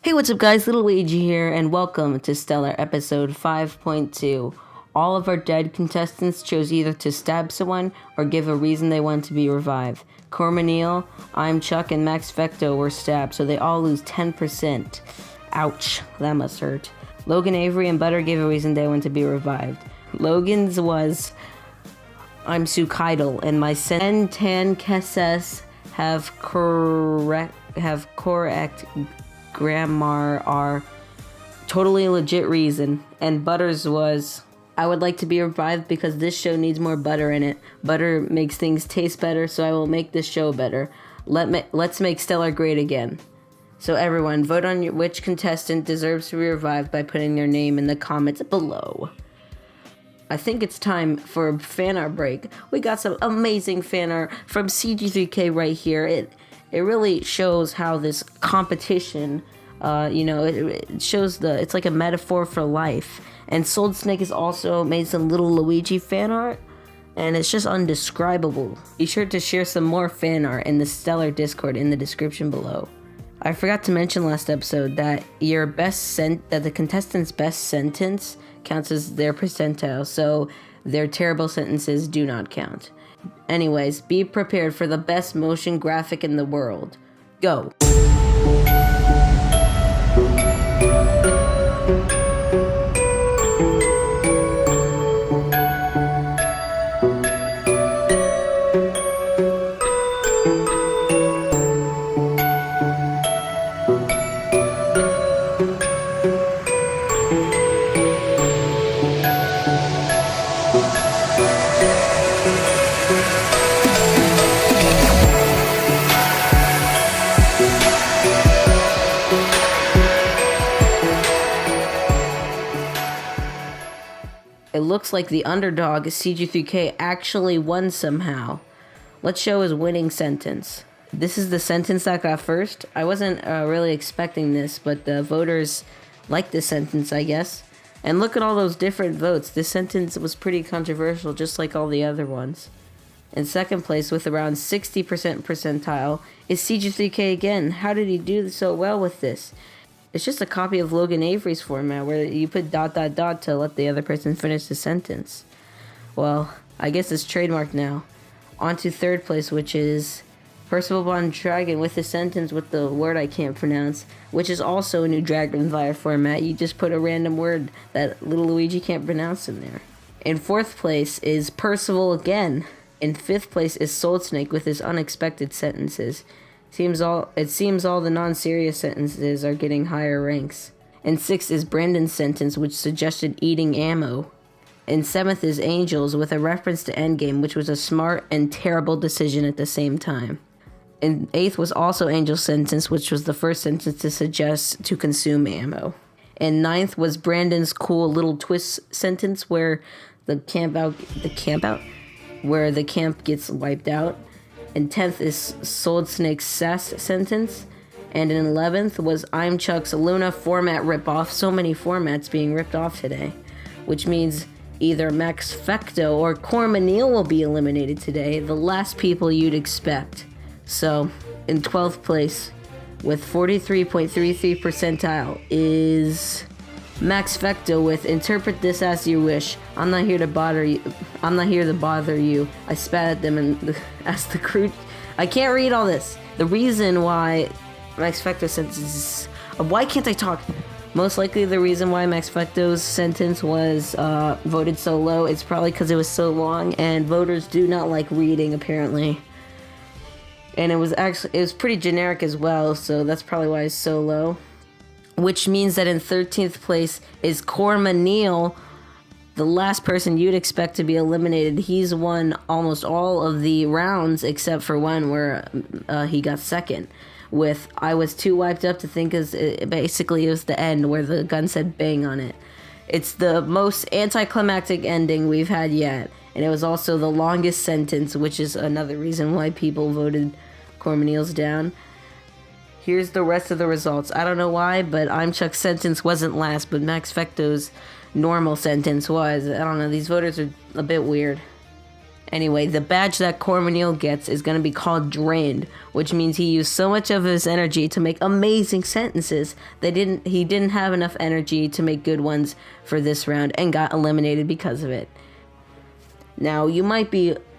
Hey, what's up guys, Little Luigi here, and welcome to STeller episode 5.2. All of our dead contestants chose either to stab someone or give a reason they want to be revived. Corméniel, I'm Chuck, and Maxfecteau were stabbed, so they all lose 10%. Ouch, that must hurt. Logan, Avery, and Butter gave a reason they want to be revived. Logan's was, I'm suicidal, and my sentan cases have correct grammar are totally legit reason. And Butter's was, I would like to be revived because this show needs more butter in it. Butter makes things taste better, so I will make this show better. Let's make STeller great again. So everyone, vote on which contestant deserves to be revived by putting their name in the comments below. I think it's time for a fan art break. We got some amazing fan art from CG3K right here. It really shows how this competition, it shows it's like a metaphor for life. And Sold Snake has also made some little Luigi fan art, and it's just undescribable. Be sure to share some more fan art in the STeller Discord in the description below. I forgot to mention last episode that the contestant's best sentence counts as their percentile, so their terrible sentences do not count. Anyways, be prepared for the best motion graphic in the world. Go! It looks like the underdog, CG3K, actually won somehow. Let's show his winning sentence. This is the sentence that got first. I wasn't really expecting this, but the voters liked this sentence, I guess. And look at all those different votes. This sentence was pretty controversial, just like all the other ones. In second place, with around 60% percentile, is CG3K again. How did he do so well with this? It's just a copy of Logan Avery's format where you put ... to let the other person finish the sentence. Well, I guess it's trademarked now. On to third place, which is Percival Bond Dragon with a sentence with the word I can't pronounce, which is also a new Dragonfire format. You just put a random word that little Luigi can't pronounce in there. In fourth place is Percival again. In fifth place is Soul Snake with his unexpected sentences. It seems all the non-serious sentences are getting higher ranks. And sixth is Brandon's sentence, which suggested eating ammo. And seventh is Angel's with a reference to Endgame, which was a smart and terrible decision at the same time. And eighth was also Angel's sentence, which was the first sentence to suggest to consume ammo. And ninth was Brandon's cool little twist sentence where the camp gets wiped out. And 10th is Sold Snake's sass sentence. And in 11th was I'm Chuck's Luna format ripoff. So many formats being ripped off today. Which means either Maxfecteau or Corméniel will be eliminated today. The last people you'd expect. So, in 12th place, with 43.33 percentile, is Maxfecteau with interpret this as you wish. I'm not here to bother you. I spat at them and asked the crew. I can't read all this. The reason why Maxfecteau's sentence is... Why can't I talk? Most likely the reason why Maxfecteau's sentence was voted so low is probably because it was so long, and voters do not like reading apparently. And it was pretty generic as well, so that's probably why it's so low. Which means that in 13th place is Corméniel, the last person you'd expect to be eliminated. He's won almost all of the rounds except for one where he got second. With I was too wiped up to think basically it was the end where the gun said bang on it. It's the most anticlimactic ending we've had yet. And it was also the longest sentence, which is another reason why people voted Corméniel's down. Here's the rest of the results. I don't know why, but I'm Chuck's sentence wasn't last, but Maxfecteau's normal sentence was. I don't know, these voters are a bit weird. Anyway, the badge that Corméniel gets is going to be called Drained, which means he used so much of his energy to make amazing sentences that he didn't have enough energy to make good ones for this round and got eliminated because of it. Now,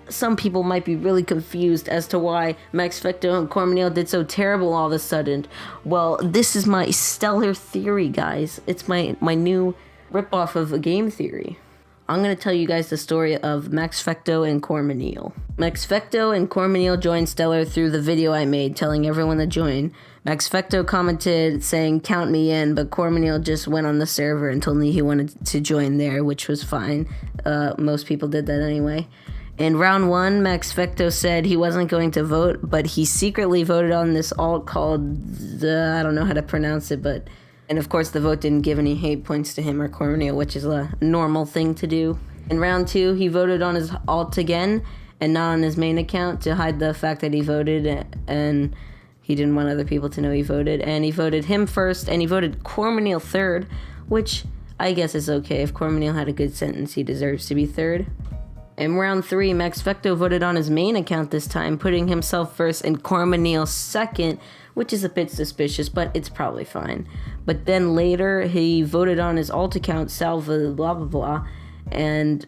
some people might be really confused as to why Maxfecteau and Corméniel did so terrible all of a sudden. Well, this is my STeller theory, guys. It's my new ripoff of a game theory. I'm going to tell you guys the story of Maxfecteau and Corméniel. Maxfecteau and Corméniel joined STeller through the video I made telling everyone to join. Maxfecteau commented saying, "Count me in," but Corméniel just went on the server and told me he wanted to join there, which was fine. Most people did that anyway. In round 1, Maxfecteau said he wasn't going to vote, but he secretly voted on this alt called I don't know how to pronounce it, but... And of course the vote didn't give any hate points to him or Corméniel, which is a normal thing to do. In round 2, he voted on his alt again, and not on his main account to hide the fact that he voted, and he didn't want other people to know he voted. And he voted him first, and he voted Corméniel third, which I guess is okay. If Corméniel had a good sentence, he deserves to be third. In round 3, Maxfecteau voted on his main account this time, putting himself first and Corméniel second, which is a bit suspicious, but it's probably fine. But then later, he voted on his alt account, Salva blah blah blah, and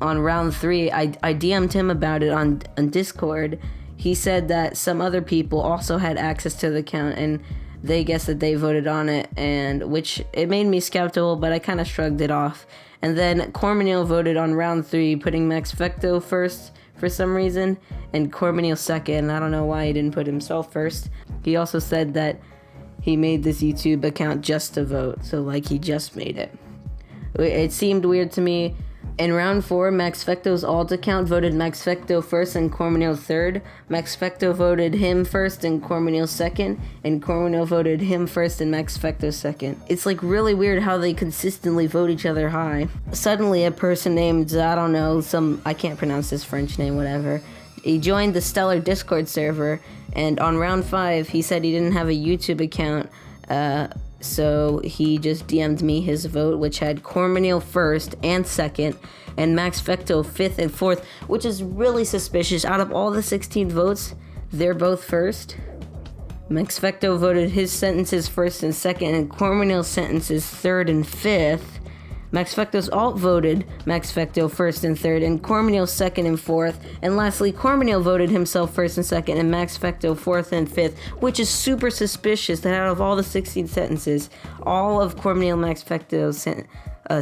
on round 3, I DM'd him about it on Discord. He said that some other people also had access to the account, and they guessed that they voted on it, and which it made me skeptical, but I kind of shrugged it off. And then Corméniel voted on round 3, putting Maxfecteau first for some reason, and Corméniel second. I don't know why he didn't put himself first. He also said that he made this YouTube account just to vote, so like he just made it. It seemed weird to me. In round 4, Maxfecteau's alt account voted Maxfecteau first and Corméniel third. Maxfecteau voted him first and Corméniel second, and Corméniel voted him first and Maxfecteau second. It's like really weird how they consistently vote each other high. Suddenly a person named, I don't know, I can't pronounce his French name, whatever. He joined the STeller Discord server, and on round 5, he said he didn't have a YouTube account, so he just DM'd me his vote, which had Corméniel first and second, and Maxfecteau fifth and fourth, which is really suspicious. Out of all the 16 votes, they're both first. Maxfecteau voted his sentences first and second, and Corméniel's sentences third and fifth. Maxfecteau's alt voted Maxfecteau first and third, and Corméniel second and fourth. And lastly, Corméniel voted himself first and second, and Maxfecteau fourth and fifth, which is super suspicious that out of all the 16 sentences, all of Corméniel and Maxfecteau's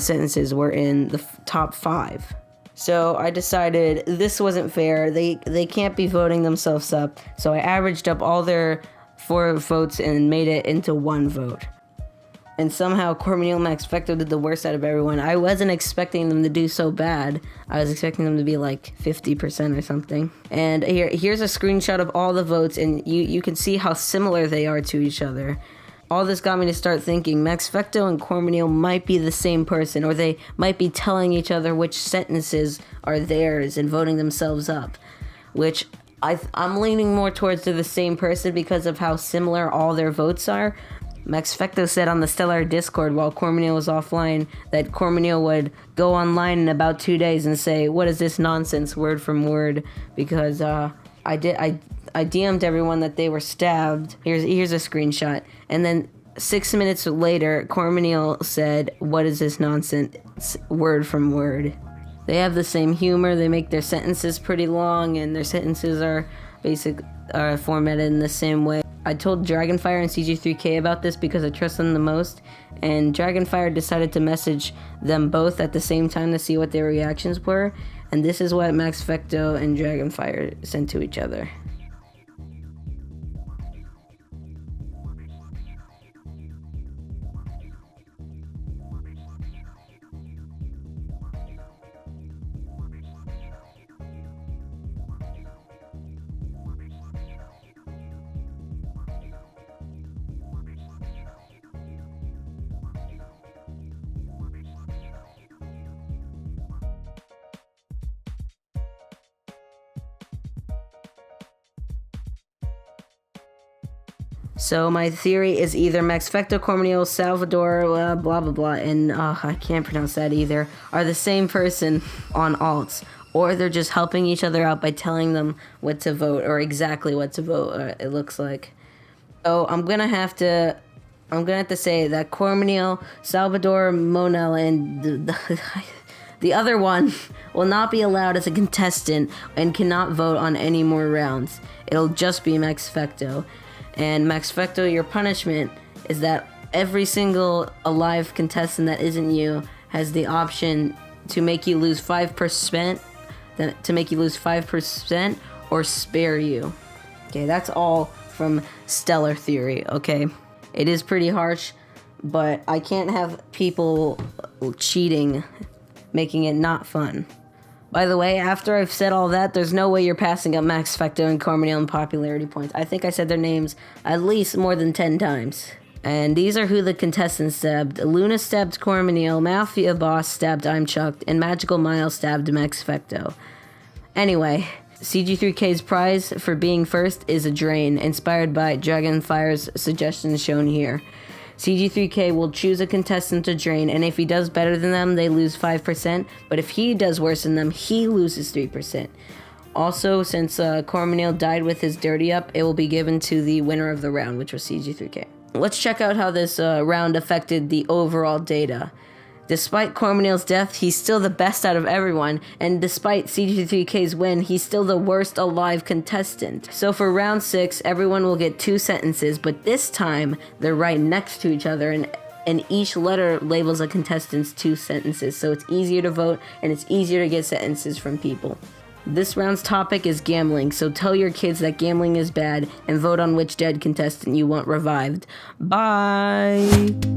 sentences were in the top 5. So I decided this wasn't fair. They can't be voting themselves up. So I averaged up all their 4 votes and made it into 1 vote. And somehow Corméniel and Maxfecteau did the worst out of everyone. I wasn't expecting them to do so bad. I was expecting them to be like 50% or something. And here's a screenshot of all the votes, and you can see how similar they are to each other. All this got me to start thinking Maxfecteau and Corméniel might be the same person, or they might be telling each other which sentences are theirs and voting themselves up. Which I'm leaning more towards they're the same person because of how similar all their votes are. Maxfecteau said on the STeller Discord while Corméniel was offline that Corméniel would go online in about 2 days and say, "What is this nonsense?" word from word, because I DM'd everyone that they were stabbed. Here's a screenshot. And then 6 minutes later, Corméniel said, "What is this nonsense?" word from word. They have the same humor. They make their sentences pretty long, and their sentences are formatted in the same way. I told Dragonfire and CG3K about this because I trust them the most, and Dragonfire decided to message them both at the same time to see what their reactions were, and this is what Maxfecteau and Dragonfire sent to each other. So my theory is either Maxfecteau, Corméniel, Salvador, blah blah blah, and I can't pronounce that either, are the same person on alts. or they're just helping each other out by telling them what to vote or exactly what to vote, it looks like. So I'm gonna have to say that Corméniel, Salvador, Monel, and the other one will not be allowed as a contestant and cannot vote on any more rounds. It'll just be Maxfecteau. And Maxfecteau, your punishment is that every single alive contestant that isn't you has the option to make you lose 5%, or spare you. Okay, that's all from STeller theory, okay? It is pretty harsh, but I can't have people cheating, making it not fun. By the way, after I've said all that, there's no way you're passing up Maxfecteau and Corméniel in popularity points. I think I said their names at least more than 10 times. And these are who the contestants stabbed. Luna stabbed Corméniel, Mafia Boss stabbed I'm Chucked, and Magical Miles stabbed Maxfecteau. Anyway, CG3K's prize for being first is a drain, inspired by Dragonfire's suggestions shown here. CG3K will choose a contestant to drain, and if he does better than them, they lose 5%, but if he does worse than them, he loses 3%. Also, since Corméniel died with his dirty up, it will be given to the winner of the round, which was CG3K. Let's check out how this round affected the overall data. Despite Corméniel's death, he's still the best out of everyone, and despite CG3K's win, he's still the worst alive contestant. So for round 6, everyone will get 2 sentences, but this time, they're right next to each other, and each letter labels a contestant's 2 sentences, so it's easier to vote, and it's easier to get sentences from people. This round's topic is gambling, so tell your kids that gambling is bad, and vote on which dead contestant you want revived. Bye!